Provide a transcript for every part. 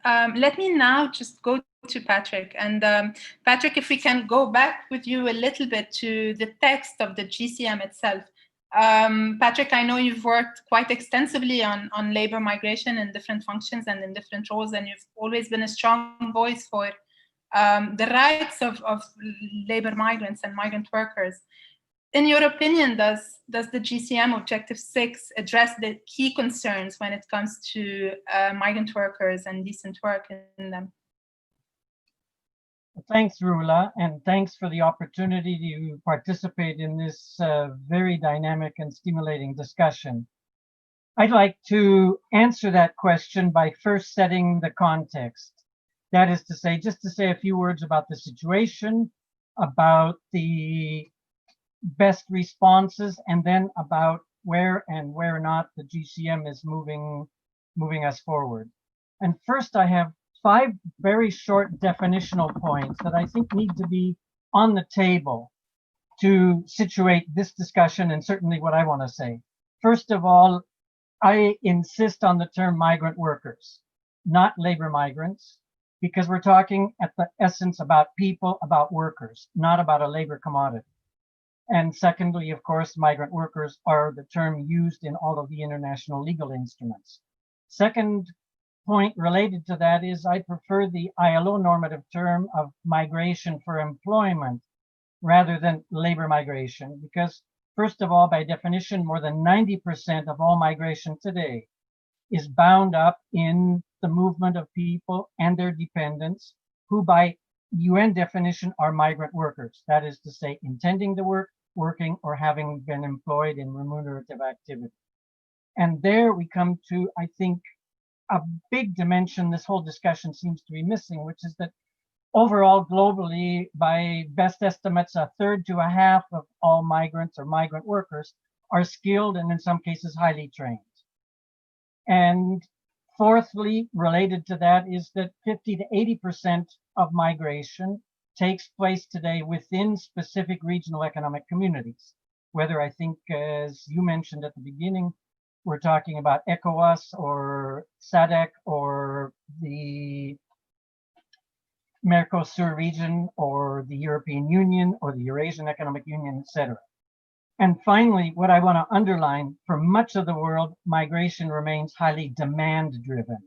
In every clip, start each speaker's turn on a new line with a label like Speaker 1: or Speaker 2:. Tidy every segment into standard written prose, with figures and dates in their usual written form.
Speaker 1: Let me now just go to Patrick. And Patrick, if we can go back with you a little bit to the text of the GCM itself. Patrick, I know you've worked quite extensively on labor migration in different functions and in different roles, and you've always been a strong voice for the rights of labor migrants and migrant workers. In your opinion, does the GCM Objective 6 address the key concerns when it comes to migrant workers and decent work in them?
Speaker 2: Thanks, Rula, and thanks for the opportunity to participate in this very dynamic and stimulating discussion. I'd like to answer that question by first setting the context. That is to say, just to say a few words about the situation, about the best responses, and then about where and where not the GCM is moving us forward. And first, I have 5 very short definitional points that I think need to be on the table to situate this discussion and certainly what I want to say. First of all, I insist on the term migrant workers, not labor migrants, because we're talking at the essence about people, about workers, not about a labor commodity. And secondly, of course, migrant workers are the term used in all of the international legal instruments. Second point related to that is I prefer the ILO normative term of migration for employment rather than labor migration, because first of all, by definition, more than 90% of all migration today is bound up in the movement of people and their dependents who by UN definition are migrant workers. That is to say, intending to work, working, or having been employed in remunerative activity. And there we come to, I think, a big dimension this whole discussion seems to be missing, which is that overall globally, by best estimates, 1/3 to 1/2 of all migrants or migrant workers are skilled and in some cases highly trained. And fourthly, related to that is that 50 to 80% of migration takes place today within specific regional economic communities, whether I think, as you mentioned at the beginning, we're talking about ECOWAS or SADC or the Mercosur region or the European Union or the Eurasian Economic Union, etc. And finally, what I want to underline, for much of the world, migration remains highly demand driven.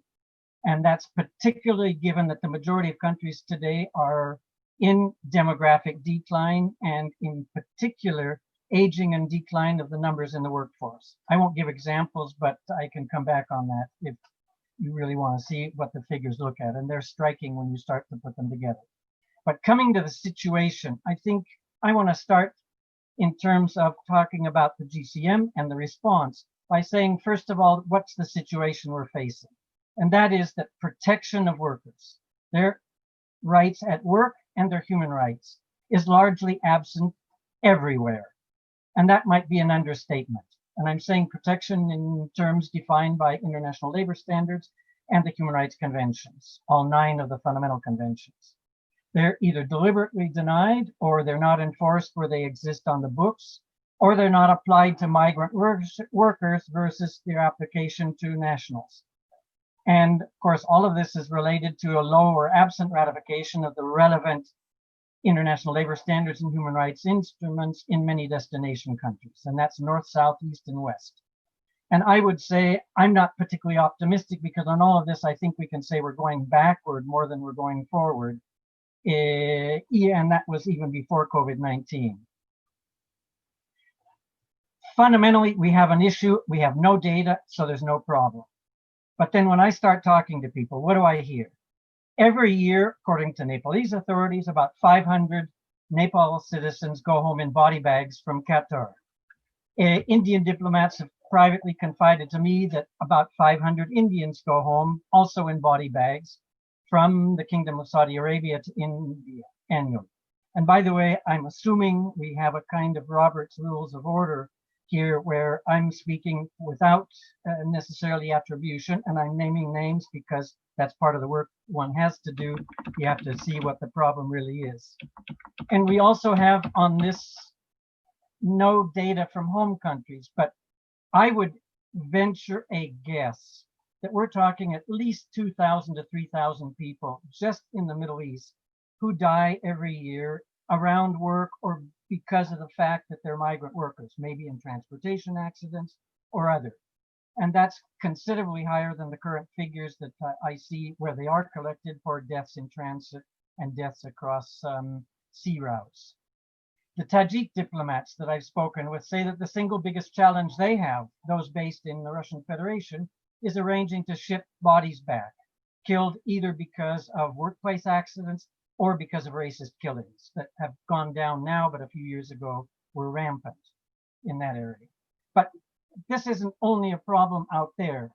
Speaker 2: And that's particularly given that the majority of countries today are in demographic decline and in particular aging and decline of the numbers in the workforce. I won't give examples, but I can come back on that if you really want to see what the figures look at. And they're striking when you start to put them together. But coming to the situation, I think I want to start in terms of talking about the GCM and the response by saying, first of all, what's the situation we're facing? And that is that protection of workers, their rights at work and their human rights is largely absent everywhere. And that might be an understatement. And I'm saying protection in terms defined by international labor standards and the human rights conventions, all 9 of the fundamental conventions. They're either deliberately denied or they're not enforced where they exist on the books, or they're not applied to migrant workers versus their application to nationals. And of course, all of this is related to a low or absent ratification of the relevant international labor standards and human rights instruments in many destination countries. And that's North, South, East, and West. And I would say I'm not particularly optimistic because on all of this, I think we can say we're going backward more than we're going forward. And that was even before COVID-19. Fundamentally, we have an issue. We have no data, so there's no problem. But then when I start talking to people, what do I hear? Every year, according to Nepalese authorities, about 500 Nepal citizens go home in body bags from Qatar. Indian diplomats have privately confided to me that about 500 Indians go home also in body bags from the Kingdom of Saudi Arabia to India annually. And by the way, I'm assuming we have a kind of Robert's Rules of Order here where I'm speaking without necessarily attribution, and I'm naming names because that's part of the work one has to do. You have to see what the problem really is. And we also have on this no data from home countries, but I would venture a guess that we're talking at least 2,000 to 3,000 people just in the Middle East who die every year around work or because of the fact that they're migrant workers, maybe in transportation accidents or other. And that's considerably higher than the current figures that I see where they are collected for deaths in transit and deaths across sea routes. The Tajik diplomats that I've spoken with say that the single biggest challenge they have, those based in the Russian Federation, is arranging to ship bodies back, killed either because of workplace accidents or because of racist killings that have gone down now, but a few years ago were rampant in that area. But this isn't only a problem out there.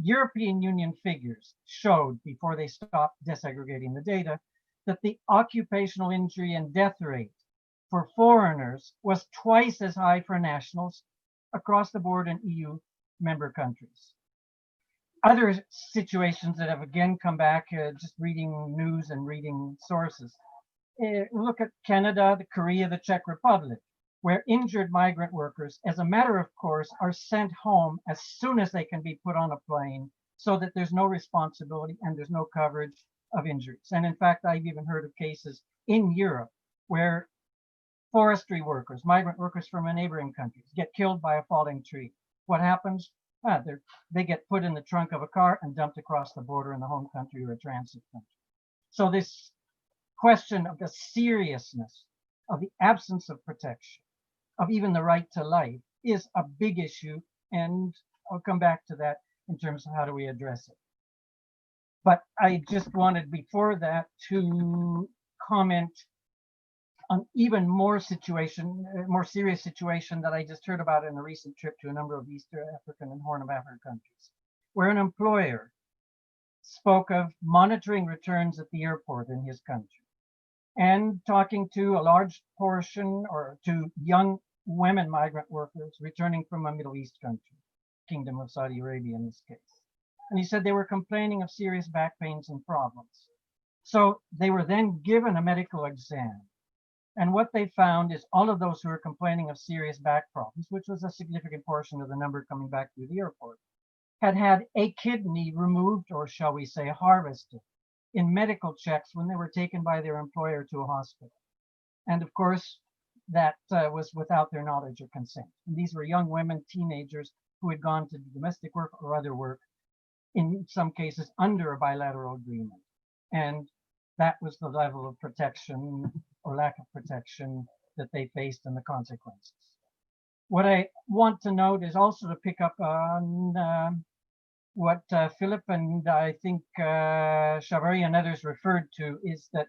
Speaker 2: European Union figures showed, before they stopped disaggregating the data, that the occupational injury and death rate for foreigners was twice as high for nationals across the board in EU member countries. Other situations that have again come back, just reading news and reading sources. Look at Canada, the Korea, the Czech Republic, where injured migrant workers, as a matter of course, are sent home as soon as they can be put on a plane so that there's no responsibility and there's no coverage of injuries. And in fact, I've even heard of cases in Europe where forestry workers, migrant workers from a neighboring countries, get killed by a falling tree. What happens? They get put in the trunk of a car and dumped across the border in the home country or a transit country. So this question of the seriousness of the absence of protection, of even the right to life, is a big issue. And I'll come back to that in terms of how do we address it. But I just wanted before that to comment on even more serious situation that I just heard about in a recent trip to a number of East African and Horn of Africa countries, where an employer spoke of monitoring returns at the airport in his country and talking to a large portion or to young women migrant workers returning from a Middle East country, Kingdom of Saudi Arabia in this case. And he said they were complaining of serious back pains and problems. So they were then given a medical exam. And what they found is all of those who were complaining of serious back problems, which was a significant portion of the number coming back through the airport, had had a kidney removed, or shall we say harvested, in medical checks when they were taken by their employer to a hospital. And of course, that was without their knowledge or consent. And these were young women, teenagers, who had gone to domestic work or other work, in some cases under a bilateral agreement. And that was the level of protection or lack of protection that they faced and the consequences. What I want to note is also to pick up on what Philip and I think Chavari and others referred to, is that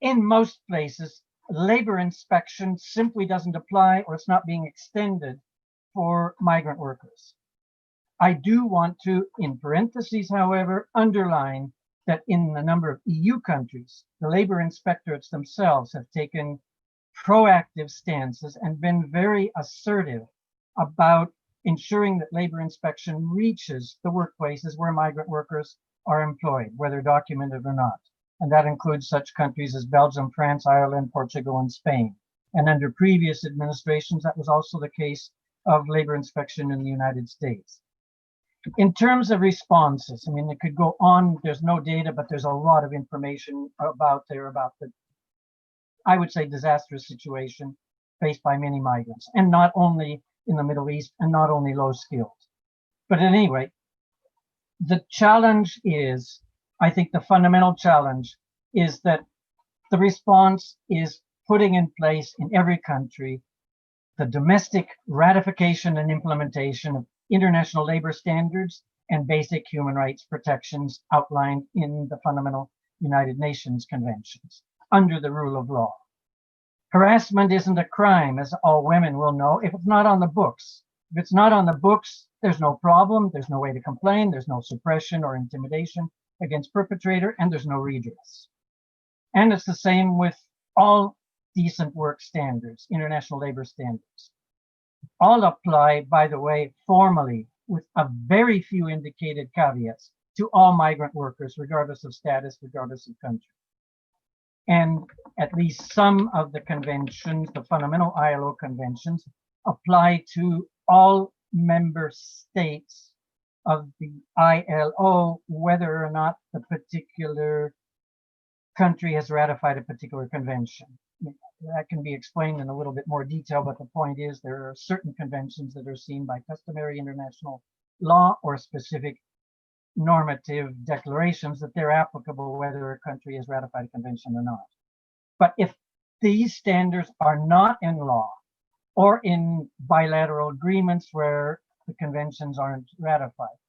Speaker 2: in most places, labor inspection simply doesn't apply, or it's not being extended for migrant workers. I do want to, in parentheses, however, underline that in a number of EU countries, the labor inspectorates themselves have taken proactive stances and been very assertive about ensuring that labor inspection reaches the workplaces where migrant workers are employed, whether documented or not. And that includes such countries as Belgium, France, Ireland, Portugal, and Spain. And under previous administrations, that was also the case of labor inspection in the United States. In terms of responses, I mean, it could go on, there's no data, but there's a lot of information about the, I would say, disastrous situation faced by many migrants, and not only in the Middle East and not only low skilled. But anyway, the challenge is, I think the fundamental challenge is that the response is putting in place in every country the domestic ratification and implementation of international labor standards and basic human rights protections outlined in the fundamental United Nations conventions under the rule of law. Harassment isn't a crime, as all women will know, if it's not on the books. If it's not on the books, there's no problem, there's no way to complain, there's no suppression or intimidation against perpetrator, and there's no redress. And it's the same with all decent work standards, international labor standards. All apply, by the way, formally, with a very few indicated caveats, to all migrant workers, regardless of status, regardless of country. And at least some of the conventions, the fundamental ILO conventions, apply to all member states of the ILO whether or not the particular country has ratified a particular convention. That can be explained in a little bit more detail, but the point is there are certain conventions that are seen by customary international law or specific normative declarations that they're applicable whether a country has ratified a convention or not. But if these standards are not in law or in bilateral agreements where the conventions aren't ratified,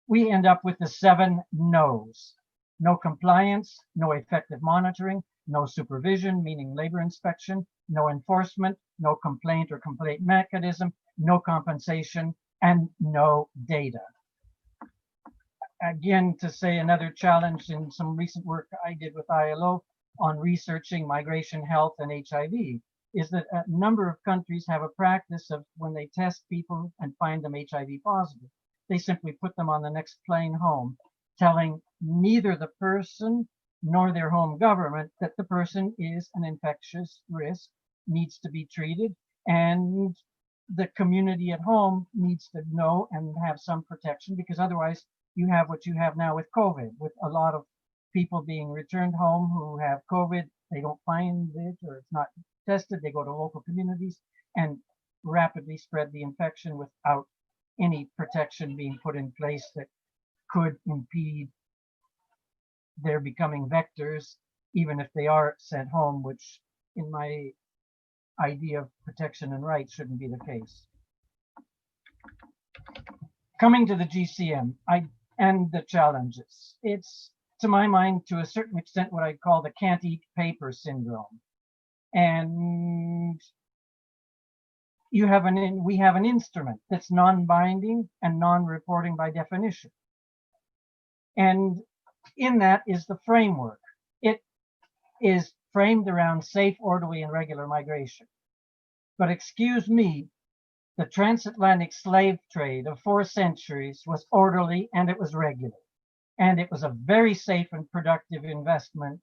Speaker 2: we end up with the 7 no's. No compliance, no effective monitoring, no supervision, meaning labor inspection, no enforcement, no complaint or complaint mechanism, no compensation, and no data. Again, to say another challenge in some recent work I did with ILO on researching migration, health, and HIV is that a number of countries have a practice of when they test people and find them HIV positive, they simply put them on the next plane home, telling neither the person nor their home government that the person is an infectious risk, needs to be treated, and the community at home needs to know and have some protection, because otherwise you have what you have now with COVID, with a lot of people being returned home who have COVID, they don't find it or it's not tested, they go to local communities and rapidly spread the infection without any protection being put in place that could impede their becoming vectors, even if they are sent home, which in my idea of protection and rights shouldn't be the case. Coming to the GCM and the challenges, it's to my mind to a certain extent what I'd call the can't eat paper syndrome. And we have an instrument that's non-binding and non-reporting by definition. And in that is the framework. It is framed around safe, orderly, and regular migration. But excuse me, the transatlantic slave trade of 4 centuries was orderly and it was regular. And it was a very safe and productive investment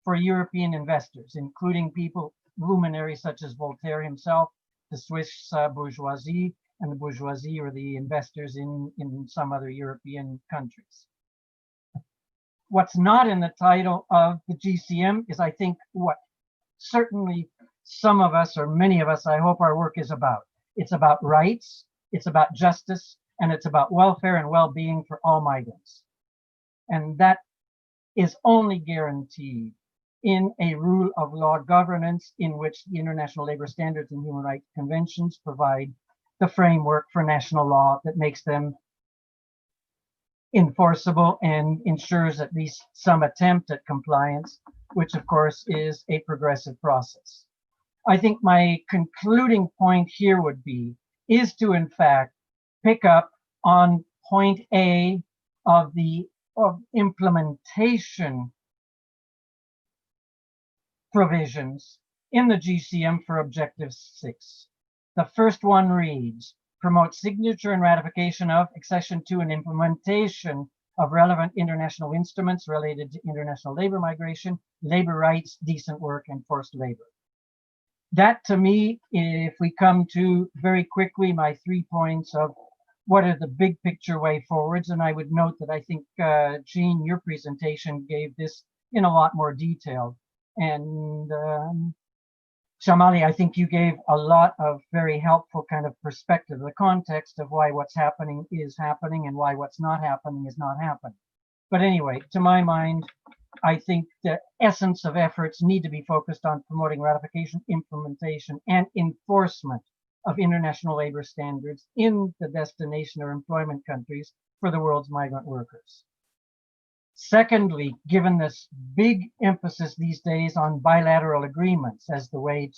Speaker 2: for European investors, including people, luminaries such as Voltaire himself, the Swiss bourgeoisie, and the bourgeoisie or the investors in some other European countries. What's not in the title of the GCM is, I think, what certainly some of us, or many of us, I hope our work is about. It's about rights, it's about justice, and it's about welfare and well-being for all migrants. And that is only guaranteed in a rule of law governance in which the International Labor Standards and Human Rights Conventions provide the framework for national law that makes them enforceable and ensures at least some attempt at compliance, which of course is a progressive process. I think my concluding point here is to in fact pick up on point A of implementation provisions in the GCM for Objective 6. The first one reads, promote signature and ratification of, accession to, and implementation of relevant international instruments related to international labor migration, labor rights, decent work, and forced labor. That to me, if we come to very quickly my 3 points of what are the big picture way forwards, and I would note that I think, Jean, your presentation gave this in a lot more detail. And Shamali, I think you gave a lot of very helpful kind of perspective, the context of why what's happening is happening and why what's not happening is not happening. But anyway, to my mind, I think the essence of efforts need to be focused on promoting ratification, implementation, and enforcement of international labor standards in the destination or employment countries for the world's migrant workers. Secondly, given this big emphasis these days on bilateral agreements as the way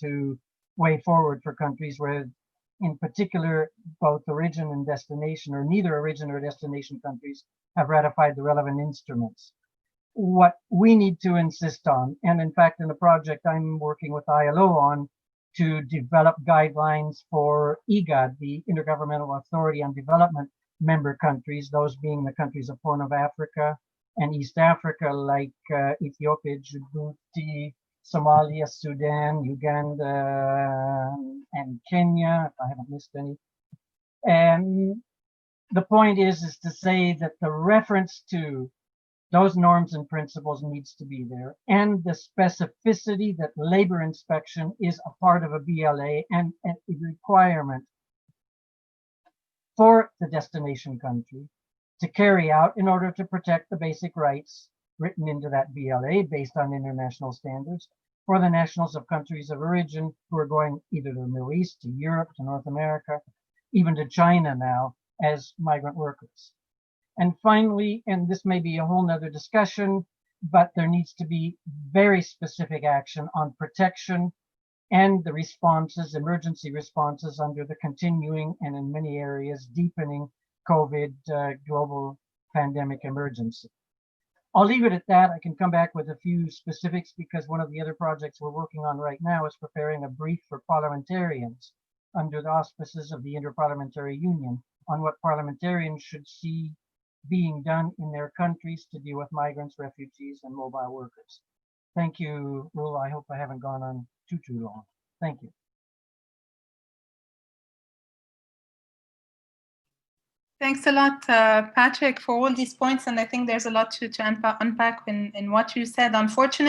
Speaker 2: forward for countries where, in particular, both origin and destination, or neither origin or destination countries have ratified the relevant instruments. What we need to insist on, and in fact, in a project I'm working with ILO on, to develop guidelines for IGAD, the Intergovernmental Authority on Development member countries, those being the countries of Horn of Africa and East Africa, like Ethiopia, Djibouti, Somalia, Sudan, Uganda, and Kenya, if I haven't missed any. And the point is to say that the reference to those norms and principles needs to be there, and the specificity that labor inspection is a part of a BLA and a requirement for the destination country to carry out in order to protect the basic rights written into that BLA based on international standards for the nationals of countries of origin who are going either to the Middle East, to Europe, to North America, even to China now as migrant workers. And finally, and this may be a whole nother discussion, but there needs to be very specific action on protection and the responses, emergency responses under the continuing and in many areas deepening COVID global pandemic emergency. I'll leave it at that. I can come back with a few specifics because one of the other projects we're working on right now is preparing a brief for parliamentarians under the auspices of the Interparliamentary Union on what parliamentarians should see being done in their countries to deal with migrants, refugees, and mobile workers. Thank you, Rula. I hope I haven't gone on too long. Thank you.
Speaker 1: Thanks a lot, Patrick, for all these points. And I think there's a lot to unpack in what you said. Unfortunately,